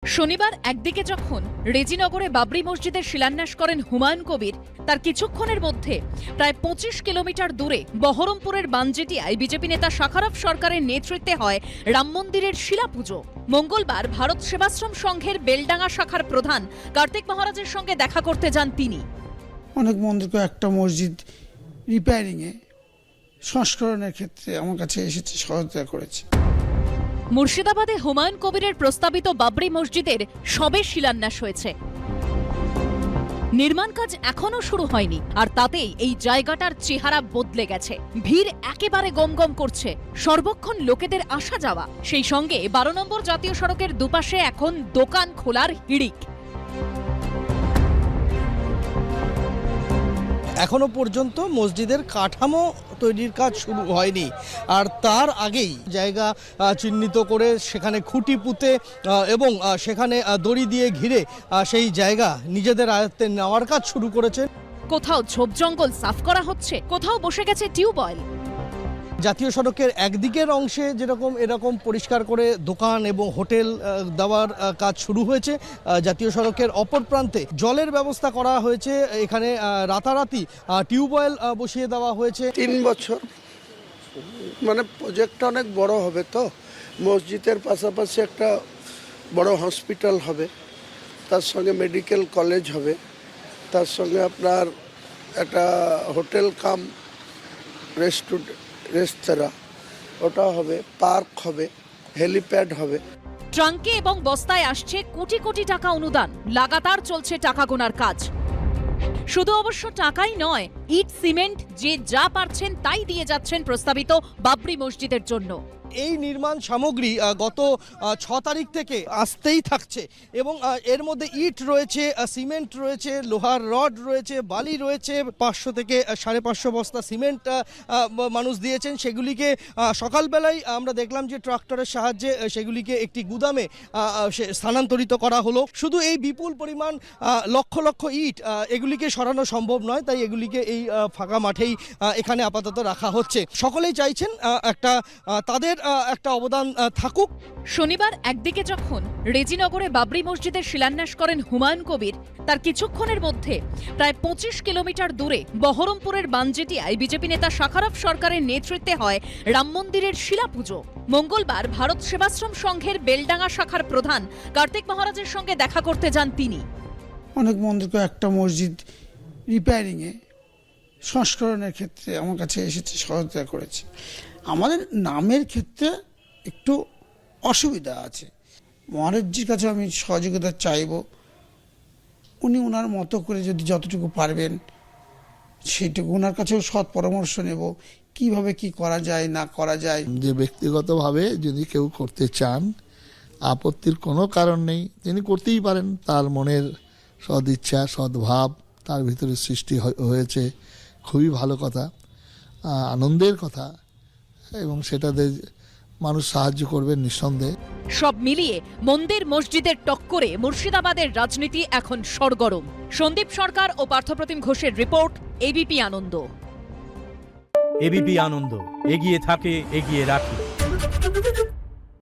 শনিবার একদিকে যখন রেজিনগরে বাবরি মসজিদের শিলান্যাস করেন হুমায়ুন কবির, তার কিছুক্ষণের মধ্যে প্রায় ২৫ কিলোমিটার দূরে বহরমপুরের বানজেটিয়ায় বিজেপি নেতা শাখারফ সরকারের নেতৃত্বে হয় রাম মন্দিরের শিলাপুজো। মঙ্গলবার ভারত সেবাশ্রম সংঘের বেলডাঙ্গা শাখার প্রধান কার্তিক মহারাজের সঙ্গে দেখা করতে যান তিনি। অনেক মন্দিরকে একটা মসজিদ রিপেয়ারিংয়ে সংস্করণের ক্ষেত্রে আমার কাছে এসেছে, সহায়তা করেছে। মুর্শিদাবাদে হুমায়ুন কবিরের প্রস্তাবিত বাবরি মসজিদের সবে শিলান্যাস হয়েছে। নির্মাণ কাজ এখনো শুরু হয়নি, আর তাতেই এই জায়গাটার চেহারা বদলে গেছে। ভিড় একেবারে গমগম করছে, সর্বক্ষণ লোকেদের আসা যাওয়া। সেই সঙ্গে ১২ নম্বর জাতীয় সড়কের দুপাশে এখন দোকান খোলার হিড়িক। এখনো পর্যন্ত মসজিদের কাঠামো তৈরির কাজ শুরু হয়নি, আর তার আগেই জায়গা চিহ্নিত করে সেখানে খুঁটি পুঁতে এবং সেখানে দড়ি দিয়ে ঘিরে সেই জায়গা নিজেদের আয়ত্তে নেওয়ার কাজ শুরু করেছে। কোথাও ঝোপ জঙ্গল সাফ করা হচ্ছে, কোথাও বসে গেছে টিউবওয়েল। জাতীয় সড়কের একদিকের অংশে যেরকম এরকম পরিষ্কার করে দোকান এবং হোটেল দেওয়ার কাজ শুরু হয়েছে, জাতীয় সড়কের অপর প্রান্তে জলের ব্যবস্থা করা হয়েছে। এখানে রাতারাতি টিউবওয়েল বসিয়ে দেওয়া হয়েছে। ৩ বছর মানে প্রজেক্টটা অনেক বড় হবে, তো মসজিদের পাশাপাশি একটা বড় হসপিটাল হবে, তার সঙ্গে মেডিকেল কলেজ হবে, তার সঙ্গে আপনার একটা হোটেল কাম রেস্তোরাঁ ওটা হবে, পার্ক হবে, হেলিপ্যাড হবে। ট্রাঙ্কে এবং বস্তায় আসছে কোটি কোটি টাকা অনুদান। লাগাতার চলছে টাকা গোনার কাজ। শুধু অবশ্য টাকাই নয়, ইট সিমেন্ট যে যা পারছেন তাই দিয়ে যাচ্ছেন প্রস্তাবিত বাবরি মসজিদের জন্য। এই নির্মাণ সামগ্রী গত ৬ তারিখ থেকে আসতেই থাকছে, এবং এর মধ্যে ইট রয়েছে, সিমেন্ট রয়েছে, লোহার রড রয়েছে, বালি রয়েছে। ৫০০ থেকে ৫৫০ বস্তা সিমেন্ট মানুষ দিয়েছেন। সেগুলিকে সকালবেলায় আমরা দেখলাম যে ট্রাক্টরের সাহায্যে সেগুলিকে একটি গুদামে স্থানান্তরিত করা হলো। শুধু এই বিপুল পরিমাণ লক্ষ লক্ষ ইট এগুলিকে সরানো সম্ভব নয়, তাই এগুলিকে এই ফাঁকা মাঠেই এখানে আপাতত রাখা হচ্ছে। সকলেই চাইছেন তাদের একটা অবদান থাকুক। শনিবার একদিকে যখন রেজিনগরে বাবরি মসজিদের শিলান্যাস করেন হুমায়ুন কবির, তার কিছুক্ষণের মধ্যে প্রায় ২৫ কিলোমিটার দূরে বহরমপুরের বানজেটিয়ায় বিজেপি নেতা শাখারফ সরকারের নেতৃত্বে হয় রাম মন্দিরের শিলাপুজো। মঙ্গলবার ভারত সেবাশ্রম সংঘের বেলডাঙ্গা শাখার প্রধান কার্তিক মহারাজের সঙ্গে দেখা করতে যান তিনি। অনেক মন্দিরকে একটা মসজিদ রিপেয়ারিংয়ে সংস্করণের ক্ষেত্রে আমার কাছে এসেছে, সহায়তা করেছে। আমাদের নামের ক্ষেত্রে একটু অসুবিধা আছে। মহারাজজির কাছে আমি সহযোগিতা চাইব, উনি ওনার মতো করে যদি যতটুকু পারবেন সেইটুকু ওনার কাছেও সৎ পরামর্শ নেব, কিভাবে কি করা যায় না করা যায়। যে ব্যক্তিগতভাবে যদি কেউ করতে চান, আপত্তির কোনো কারণ নেই, তিনি করতেই পারেন। তার মনের সদিচ্ছা সদ্ভাব তার ভিতরে সৃষ্টি হয়েছে, খুবই ভালো কথা, আনন্দের কথা, এবং সেটাতে মানুষ সাহায্য করবেন নিঃসন্দেহে। সব মিলিয়ে মন্দির মসজিদের টক্করে মুর্শিদাবাদের রাজনীতি এখন সরগরম। সন্দীপ সরকার ও পার্থপ্রতিম ঘোষের রিপোর্ট, এবিপি আনন্দ। এবিপি আনন্দ, এগিয়ে থাকে, এগিয়ে রাখে।